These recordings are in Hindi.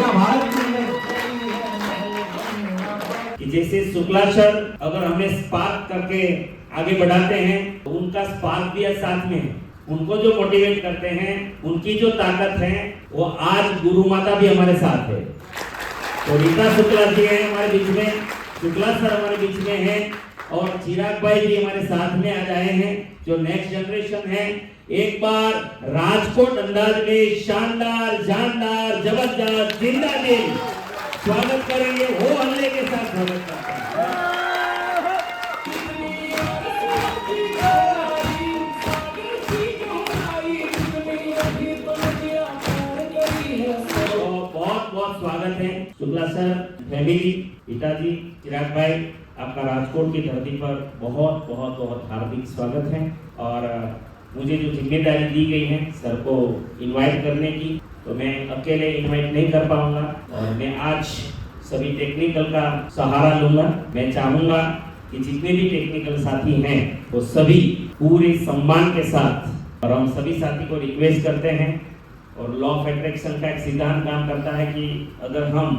भारत कि जैसे शुक्ला सर अगर हमें स्पार्क करके आगे बढ़ाते हैं तो उनका स्पार्क भी साथ में है। उनको जो मोटिवेट करते हैं, उनकी जो ताकत है, वो आज गुरु माता भी हमारे साथ है। तो रीता शुक्ला जी है हमारे बीच में, शुक्ला सर हमारे बीच में है और चिराग भाई भी हमारे साथ में आज आए हैं जो नेक्स्ट जनरेशन है। एक बार राजकोट अंदाज में शानदार, जानदार, जबरदस्त, जिंदा दिल स्वागत करेंगे, वो हल्ले के साथ स्वागत करते हैं। बहुत स्वागत है शुक्ला सर, फैमिली, पिताजी, चिराग भाई, आपका राजकोट की धरती पर बहुत बहुत बहुत हार्दिक स्वागत है। और मुझे जो जिम्मेदारी दी गई है सर को इनवाइट करने की, तो मैं अकेले इनवाइट नहीं कर पाऊंगा और मैं आज सभी टेक्निकल का सहारा लूंगा। मैं चाहूंगा कि जितने भी टेक्निकल साथी हैं वो सभी पूरे सम्मान के साथ, और हम सभी साथी को रिक्वेस्ट करते हैं, और लॉ ऑफ अट्रैक्शन का एक सिद्धांत काम करता है कि अगर हम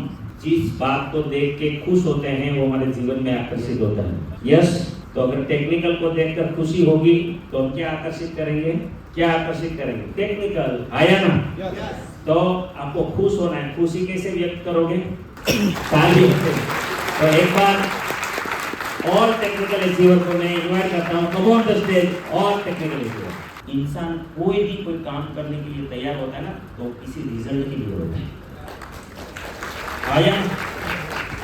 जिस बात को देख के खुश होते हैं वो हमारे जीवन में आकर्षित होता है। यस, तो अगर टेक्निकल को देखकर खुशी होगी तो हम क्या आकर्षित करेंगे? क्या आकर्षित करेंगे? टेक्निकल, आया ना? तो आपको खुश होना है, खुशी कैसे व्यक्त करोगे? ताली से। तो एक बार और टेक्निकल अचीवर को मैं इनवाइट करता हूँ, कम ऑन द स्टेज, और टेक्निकल अचीवर। इंसान कोई भी कोई काम करने के लिए तैयार होता है ना, तो किसी रिजल्ट के लिए होता है। आया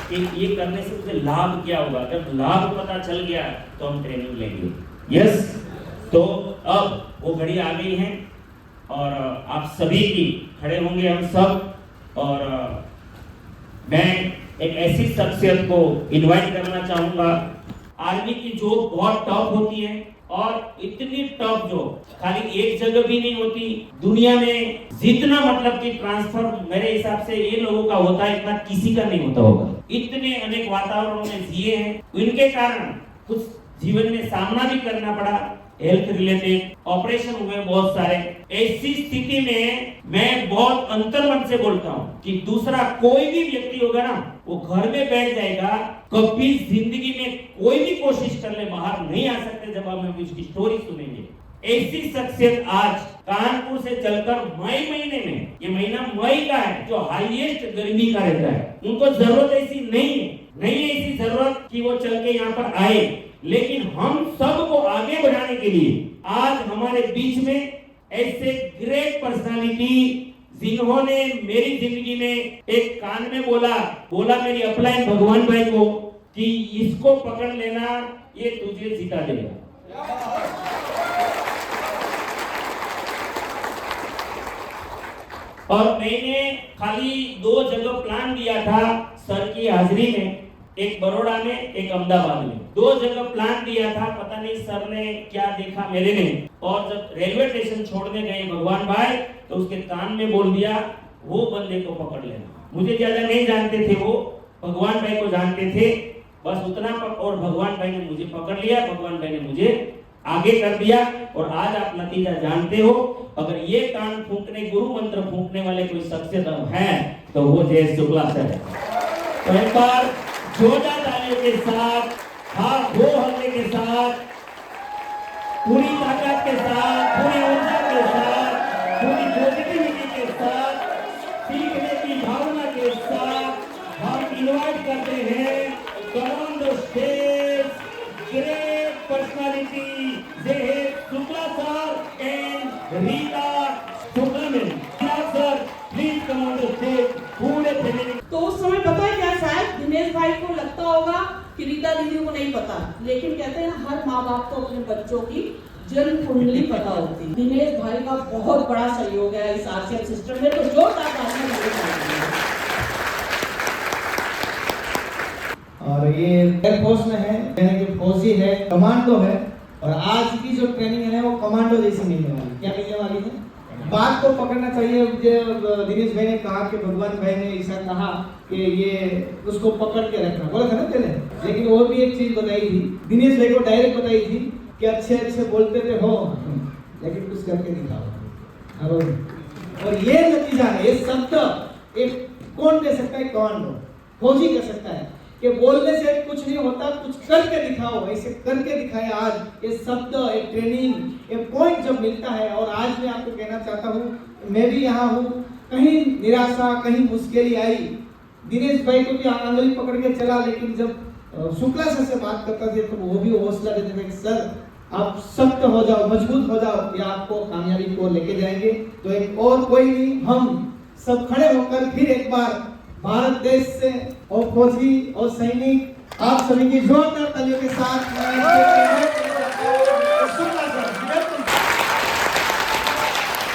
कि ये करने से मुझे लाभ क्या होगा? जब लाभ पता चल गया तो हम ट्रेनिंग लेंगे। यस, तो अब वो घड़ी आ गई है और आप सभी की खड़े होंगे हम सब, और मैं एक ऐसी शख्सियत को इनवाइट करना चाहूंगा। आर्मी की जॉब बहुत टफ होती है, और इतनी टफ जॉब खाली एक जगह भी नहीं होती दुनिया में। जितना मतलब कि ट्रांसफर मेरे हिसाब से ये लोगों का होता है, इतना किसी का नहीं होता होगा। इतने अनेक वातावरणों में जिए हैं, इनके कारण कुछ जीवन में सामना भी करना पड़ा, हेल्थ रिलेटेड ऑपरेशन हुए बहुत सारे। ऐसी स्थिति में मैं बहुत अंतर्मन से बोलता हूँ कि दूसरा कोई भी व्यक्ति होगा ना, वो घर में बैठ जाएगा, कभी जिंदगी में कोई भी कोशिश कर ले बाहर नहीं आ सकते जब हम इसकी स्टोरी सुनेंगे। ऐसी शख्सियत आज कानपुर से चलकर मई महीने में, ये महीना मई का है जो हाईएस्ट गर्मी का रहता है, उनको जरूरत ऐसी नहीं है ऐसी जरूरत कि वो चल के यहाँ पर आए, लेकिन हम सबको आगे बढ़ाने के लिए आज हमारे बीच में ऐसे ग्रेट पर्सनालिटी, जिन्होंने मेरी जिंदगी में एक कान में बोला मेरी अपलाइन भगवान भाई को कि इसको पकड़ लेना, ये तुझे जिता देगा। और मैंने खाली 2 जगह प्लान दिया था सर की हाजिरी में, एक बड़ौदा में, एक अहमदाबाद में। 2 जगह प्लान दिया था, पता नहीं सर ने क्या देखा मेरे में, और जब रेलवे स्टेशन छोड़ने गए भगवान भाई, तो उसके कान में बोल दिया वो बंदे को पकड़ लेना। मुझे ज्यादा नहीं जानते थे, वो भगवान भाई को जानते थे, बस उतना और भगवान भाई ने मुझे पकड़ लिया, भगवान भाई ने मुझे आगे कर दिया, और आज आप नतीजा जानते हो। अगर ये कान फूंकने, गुरु मंत्र फूंकने वाले कोई शख्सियत है तो वो जय शुक्ला सर है। तो एक बार जोरदार तालियों के साथ, हाँ, वो हल्ले के साथ, पूरी ताकत के साथ, पूरी ऊर्जा के साथ, पूरी पॉजिटिविटी के साथ, सीखने की भावना के साथ हम इनवाइट करते हैं on the stage great personality Jay Shukla sir and Rita Shukla ma'am. Sir please come on the stage, पूरे फैमिली। तो उस समय पता है क्या, शायद दिनेश भाई को लगता होगा कि रीता दीदी को नहीं पता, लेकिन कहते हैं हर माँ बाप को अपने बच्चों की जन्म कुंडली पता होती है। दिनेश भाई का बहुत बड़ा सहयोग है इस आरसीएम सिस्टम में, तो जोरदार तालियां बजाइए। और ये एयरफोर्स में है, यानी कि फौजी है, कमांडो है, और आज की जो ट्रेनिंग है वो कमांडो जैसी मिलने वाली। क्या मिलने वाली है? बात को पकड़ना चाहिए। दिनेश भाई ने कहा कि भगवान भाई ने ऐसा कहा कि ये उसको पकड़ के रखना, बोला था ना पहले। लेकिन वो भी एक चीज बताई थी, दिनेश भाई को डायरेक्ट बताई थी कि अच्छे अच्छे बोलते थे हो, लेकिन कुछ करके दिखाओ। और ये नतीजा है, ये शब्द एक कौन दे सकता है? कमांडो, फौजी कर सकता है कि बोलने से कुछ नहीं होता, कुछ करके दिखाओ। ऐसे करके दिखाए आज ये शब्द, ये ट्रेनिंग, ये पॉइंट जब मिलता है। और आज मैं आपको कहना चाहता हूँ, मैं भी यहाँ हूँ, कहीं निराशा, कहीं मुश्किल आई, दिनेश भाई को भी आंगली पकड़ के चला, लेकिन जब शुक्ला सर से बात करता थे तो वो भी हौसला देते थे, सर आप सख्त हो जाओ, मजबूत हो जाओ, ये आपको कामयाबी को लेके जाएंगे। तो एक और कोई नहीं, हम सब खड़े होकर फिर एक बार भारत देश से और फौजी और सैनिक आप सभी की जोरदार तालियों के साथ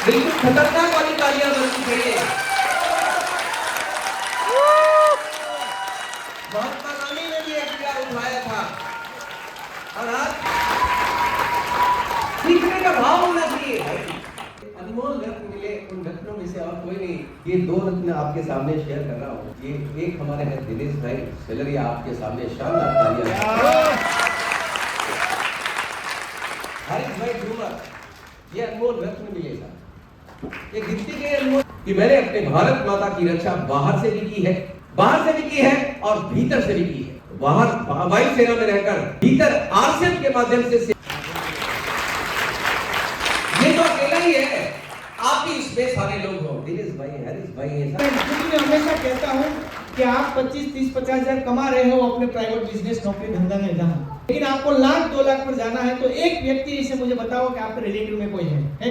बिल्कुल खतरनाक वाली तालियां बजनी चाहिए। महात्मा गांधी ने भी एक बीड़ा उठाया था और आज सीखने का भाव होना चाहिए। अनमोल रत्न मिले, उन रत्नों में से और कोई नहीं। ये दो रत्न आपके सामने शेयर कर रहा हूँ। ये एक हमारे हैं दिनेश भाई सेलरिया, आपके सामने शानदार तालियां। हरीश भाई झूमर, ये अनमोल रत्न मिले था। ये गिनती के अनमोल कि मैंने अपने भारत माता की रक्षा बाहर से भी की है, बाहर से भी की है और भीतर से भी की है। बाहर वायुसेना में रहकर, भीतर आरसीएफ के माध्यम से ये तो अकेला ही है, आप भी इसमें सारे लोग हो। दिनेश भाई, हरीश भाई, मैं हमेशा कहता हूँ कि आप 25, 30, 50 हजार कमा रहे हो अपने प्राइवेट बिजनेस, नौकरी धंधा में जहाँ, लेकिन आपको लाख 2 लाख पर जाना है तो एक व्यक्ति इसे मुझे बताओ कि आपके रिलेटिव में कोई है कि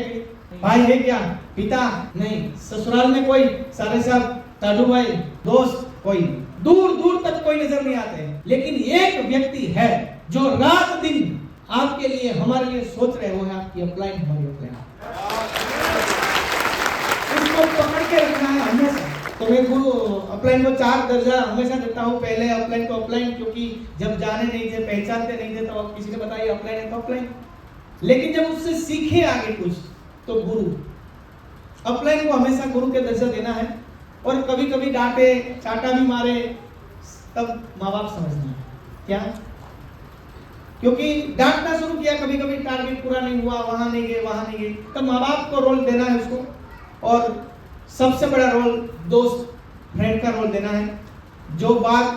भाई है क्या? पिता नहीं, ससुराल में कोई, सारे साहब, साधु भाई, दोस्त कोई, दूर दूर तक कोई नजर नहीं आते, लेकिन एक व्यक्ति है जो रात दिन आपके लिए, हमारे लिए सोच रहे हो, है आपकी अपलाइन, हमारी अपलाइन। उसको पकड़ के रखना है हमेशा। तो मैं गुरु अपलाइन को 4 दर्जा हमेशा देता हूँ। पहले अपलाइन को अपलाइन, क्योंकि जब जाने नहीं थे, पहचानते नहीं थे, तो किसी ने बताया अपलाइन है तो अपलाइन, लेकिन जब उससे सीखे आगे कुछ तो गुरु। अपलाइन को हमेशा गुरु के दर्जा देना है। और कभी कभी डांटे, चाटा भी मारे, तब माँ बाप समझना है क्या, क्योंकि डांटना शुरू किया, कभी कभी टारगेट पूरा नहीं हुआ, वहां नहीं गए, वहां नहीं गए, तब माँ बाप को रोल देना है उसको। और सबसे बड़ा रोल दोस्त, फ्रेंड का रोल देना है। जो बात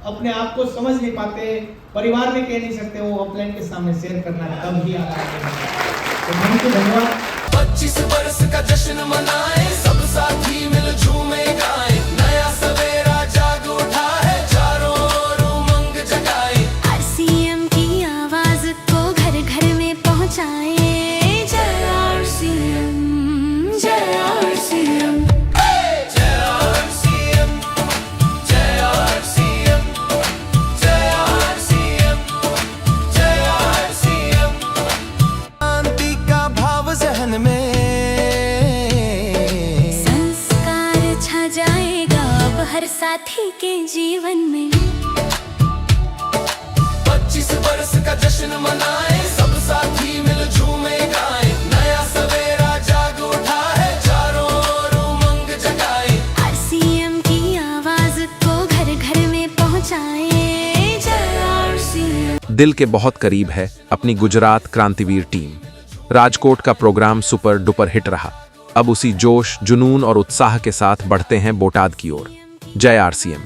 अपने आप को समझ नहीं पाते, परिवार में कह नहीं सकते, वो अपलाइन के सामने शेयर करना है, तब ही आता है। तो धन्यवाद। 25 वर्ष का जश्न मनाए, सब साथी मिल झूमे गाए, नया सवेरा जाग उठा है, चारों ओर उमंग जगाए। आरसीएम की आवाज को घर घर में पहुंचाए। जय आरसीएम, जय आरसीएम, जय आरसीएम, जय आरसीएम, जय आरसीएम, जय आरसीएम। शांति का भाव जहन में, संस्कार छा जाएगा अब हर साथी के जीवन में। 25 वर्ष का जश्न मनाए, सब साथी मिल झूमे गाए, नया सवेरा जाग उठा है, चारों ओर उमंग जगाए। आरसीएम की आवाज को घर घर में पहुंचाए। जय आरसीएम। दिल के बहुत करीब है अपनी गुजरात क्रांतिवीर टीम। राजकोट का प्रोग्राम सुपर डुपर हिट रहा। अब उसी जोश, जुनून और उत्साह के साथ बढ़ते हैं बोटाद की ओर। जय आरसीएम।